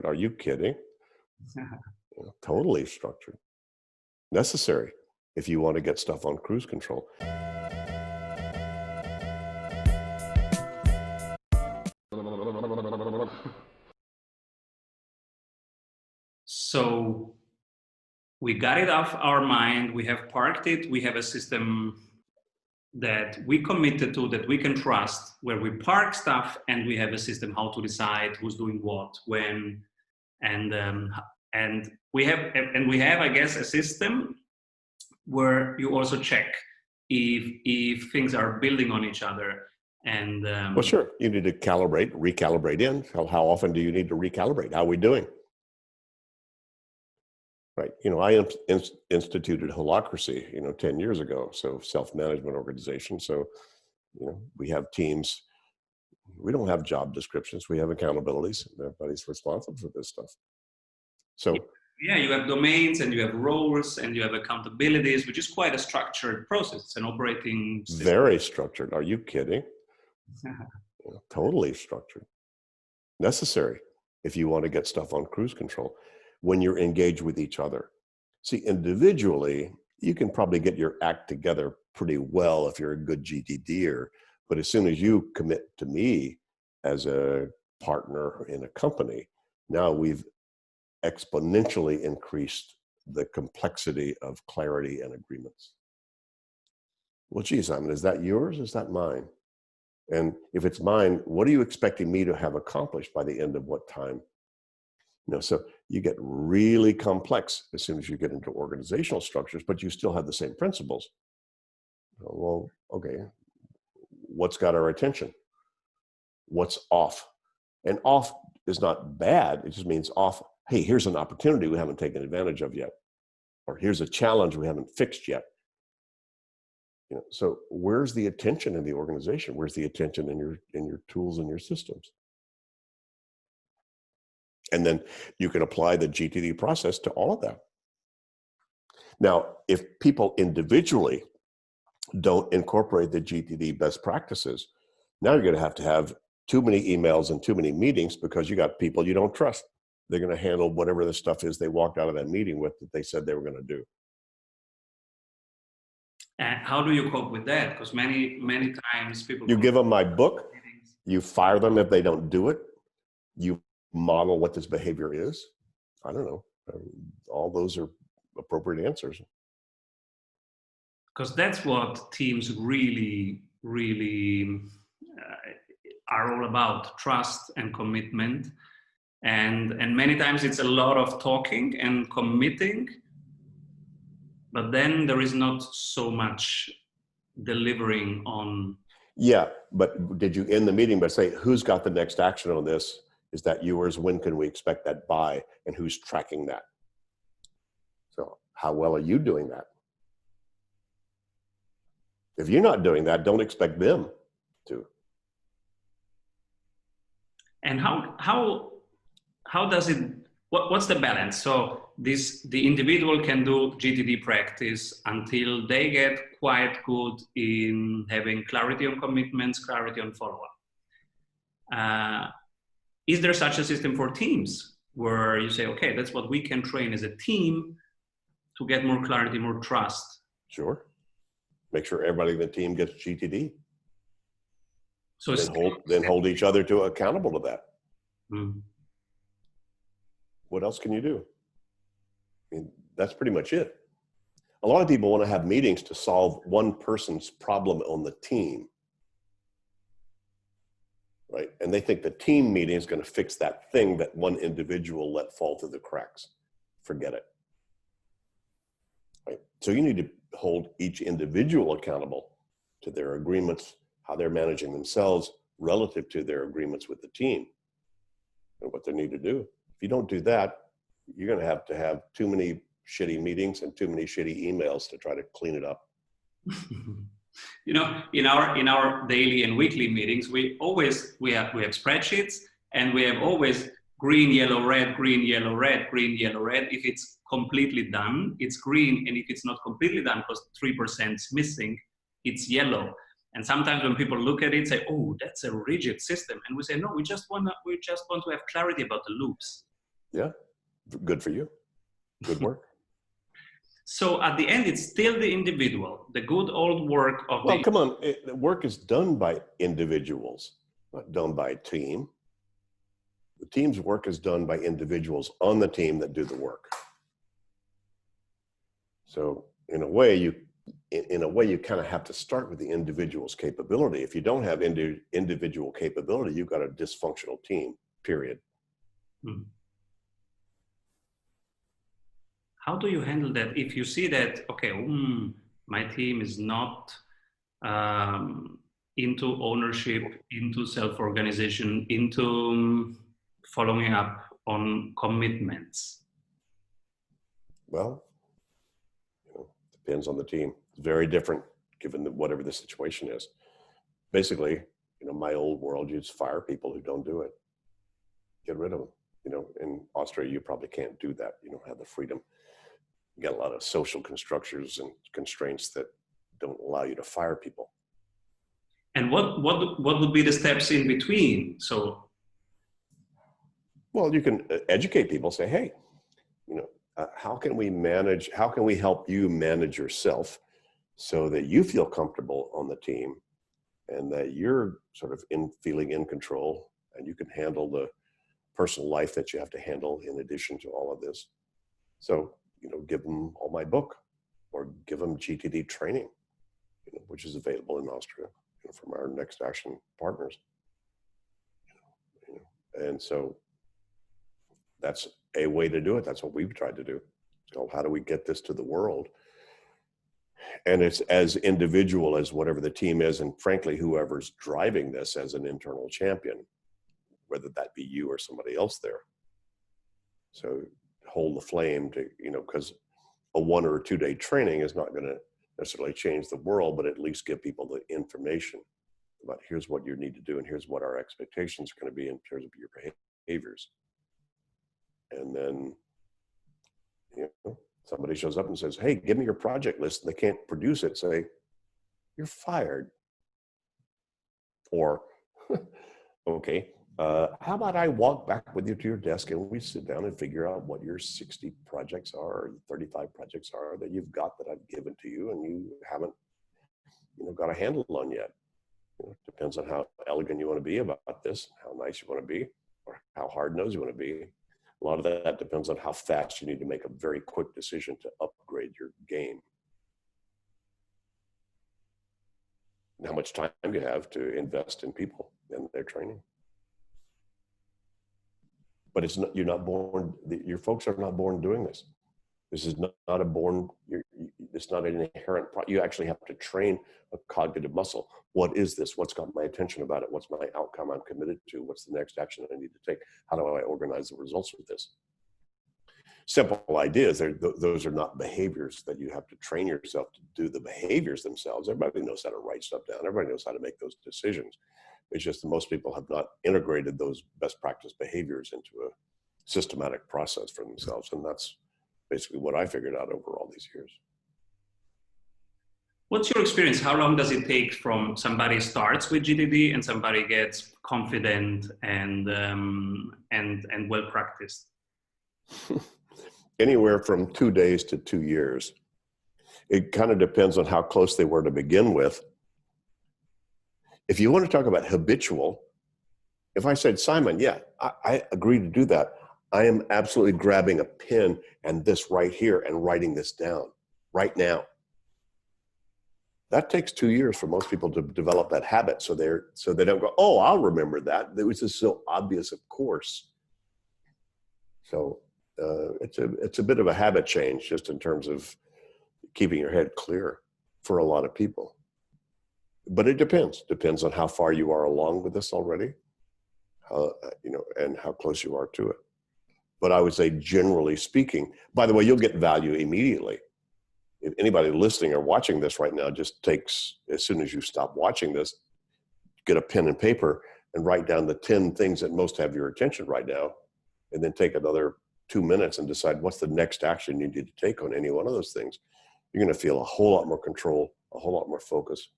Are you kidding? Totally structured. Necessary if you want to get stuff on cruise control. So we got it off our mind, we have parked it, we have a system that we committed to, that we can trust, where we park stuff, and we have a system how to decide who's doing what, when, and we have, I guess, a system where you also check if things are building on each other. And well, sure, you need to calibrate, recalibrate in. How often do you need to recalibrate? How are we doing? Right. I instituted holacracy, 10 years ago. So self-management organization. So, we have teams. We don't have job descriptions. We have accountabilities. Everybody's responsible for this stuff. So yeah, you have domains and you have roles and you have accountabilities, which is quite a structured process. It's an operating system. Very structured. Are you kidding? Totally structured. Necessary if you want to get stuff on cruise control when you're engaged with each other. See, individually, you can probably get your act together pretty well if you're a good GTDer, but as soon as you commit to me as a partner in a company, now we've exponentially increased the complexity of clarity and agreements. Well, geez, Simon, is that yours? Is that mine? And if it's mine, what are you expecting me to have accomplished by the end of what time? So you get really complex as soon as you get into organizational structures, but you still have the same principles. Well, okay, what's got our attention? What's off? And off is not bad. It just means off. Hey, here's an opportunity we haven't taken advantage of yet. Or here's a challenge we haven't fixed yet. So where's the attention in the organization? Where's the attention in your tools and your systems? And then you can apply the GTD process to all of that. Now, if people individually don't incorporate the GTD best practices, now you're going to have too many emails and too many meetings because you got people you don't trust. They're going to handle whatever the stuff is they walked out of that meeting with that they said they were going to do. And how do you cope with that? Because many times people... You give them my book, you fire them if they don't do it, you model what this behavior is. I don't know. All those are appropriate answers. Because that's what teams really, really are all about, trust and commitment. And many times it's a lot of talking and committing, but then there is not so much delivering on. Yeah, but did you end the meeting by saying, who's got the next action on this? Is that yours? When can we expect that by? And who's tracking that? So how well are you doing that? If you're not doing that, don't expect them to. And how does it, what's the balance? So the individual can do GTD practice until they get quite good in having clarity on commitments, clarity on follow-up. Is there such a system for teams where you say, okay, that's what we can train as a team to get more clarity, more trust? Sure. Make sure everybody in the team gets GTD. So then hold each other to accountable to that. Mm-hmm. What else can you do? I mean, that's pretty much it. A lot of people want to have meetings to solve one person's problem on the team. Right? And they think the team meeting is going to fix that thing that one individual let fall through the cracks. Forget it. Right? So you need to hold each individual accountable to their agreements, how they're managing themselves relative to their agreements with the team and what they need to do. If you don't do that, you're going to have too many shitty meetings and too many shitty emails to try to clean it up. In our daily and weekly meetings, we have spreadsheets, and we have always green, yellow, red, green, yellow, red, green, yellow, red. If it's completely done, it's green, and if it's not completely done because 3% is missing, it's yellow. And sometimes when people look at it, say, "Oh, that's a rigid system," and we say, "No, we just want to have clarity about the loops." Yeah, good for you. Good work. So at the end, it's still the individual, the good old work of Well, the. come on. The work is done by individuals, not done by a team. The team's work is done by individuals on the team that do the work. So in a way, you kind of have to start with the individual's capability. If you don't have individual capability, you've got a dysfunctional team, period. Hmm. How do you handle that if you see that, okay, my team is not into ownership, into self-organization, into following up on commitments? Well, depends on the team. It's very different given whatever the situation is. Basically, my old world, you just fire people who don't do it. Get rid of them. In Australia, you probably can't do that. You don't have the freedom. You got a lot of social constructors and constraints that don't allow you to fire people. And what would be the steps in between? So, well, you can educate people, say, hey, how can we help you manage yourself so that you feel comfortable on the team and that you're sort of feeling in control and you can handle the personal life that you have to handle in addition to all of this. So, give them all my book or give them GTD training, which is available in Austria from our Next Action partners. And so that's a way to do it. That's what we've tried to do. So how do we get this to the world? And it's as individual as whatever the team is. And frankly, whoever's driving this as an internal champion, whether that be you or somebody else there. So hold the flame to, because a 1 or 2 day training is not going to necessarily change the world, but at least give people the information about here's what you need to do and here's what our expectations are going to be in terms of your behaviors. And then, somebody shows up and says, hey, give me your project list, and they can't produce it. Say, you're fired. Or, okay, how about I walk back with you to your desk and we sit down and figure out what your 60 projects are, or 35 projects are that you've got that I've given to you and you haven't, got a handle on yet. Depends on how elegant you want to be about this, how nice you want to be, or how hard-nosed you want to be. A lot of that depends on how fast you need to make a very quick decision to upgrade your game. And how much time you have to invest in people and their training. But it's not, you're not born, your folks are not born doing this. This is not a born, it's not an inherent, you actually have to train a cognitive muscle. What is this? What's got my attention about it? What's my outcome I'm committed to? What's the next action I need to take? How do I organize the results with this? Simple ideas, those are not behaviors that you have to train yourself to do the behaviors themselves. Everybody knows how to write stuff down. Everybody knows how to make those decisions. It's just that most people have not integrated those best practice behaviors into a systematic process for themselves. And that's basically what I figured out over all these years. what's your experience? How long does it take from somebody starts with GTD and somebody gets confident and well practiced? Anywhere from 2 days to 2 years. It kind of depends on how close they were to begin with. If you want to talk about habitual, if I said, Simon, yeah, I agree to do that. I am absolutely grabbing a pen and this right here and writing this down right now. That takes 2 years for most people to develop that habit. So they don't go, oh, I'll remember that. It was just so obvious, of course. So it's a bit of a habit change just in terms of keeping your head clear for a lot of people. But it depends on how far you are along with this already, and how close you are to it. But I would say, generally speaking, by the way, you'll get value immediately. If anybody listening or watching this right now just takes, as soon as you stop watching this, get a pen and paper and write down the 10 things that most have your attention right now, and then take another 2 minutes and decide what's the next action you need to take on any one of those things. You're going to feel a whole lot more control, a whole lot more focus,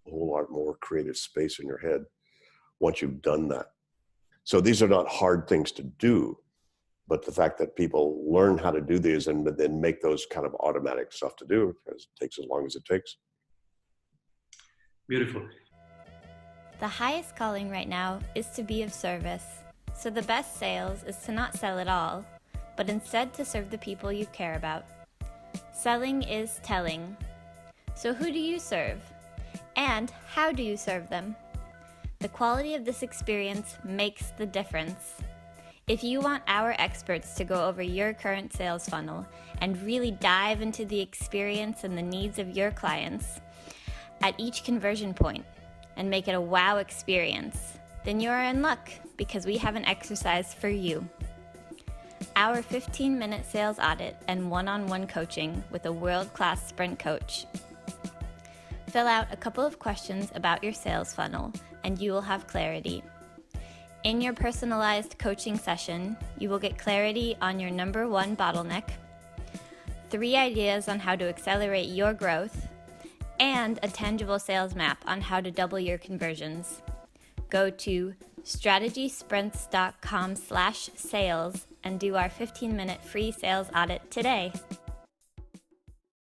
a whole lot more creative space in your head once you've done that. So these are not hard things to do. But the fact that people learn how to do these and then make those kind of automatic stuff to do, because it takes as long as it takes. Beautiful. The highest calling right now is to be of service. So the best sales is to not sell at all, but instead to serve the people you care about. Selling is telling. So who do you serve? And how do you serve them? The quality of this experience makes the difference. If you want our experts to go over your current sales funnel and really dive into the experience and the needs of your clients at each conversion point and make it a wow experience, then you are in luck because we have an exercise for you. Our 15-minute sales audit and one-on-one coaching with a world-class sprint coach. Fill out a couple of questions about your sales funnel and you will have clarity. In your personalized coaching session, you will get clarity on your number one bottleneck, 3 ideas on how to accelerate your growth, and a tangible sales map on how to double your conversions. Go to strategysprints.com/sales and do our 15-minute free sales audit today.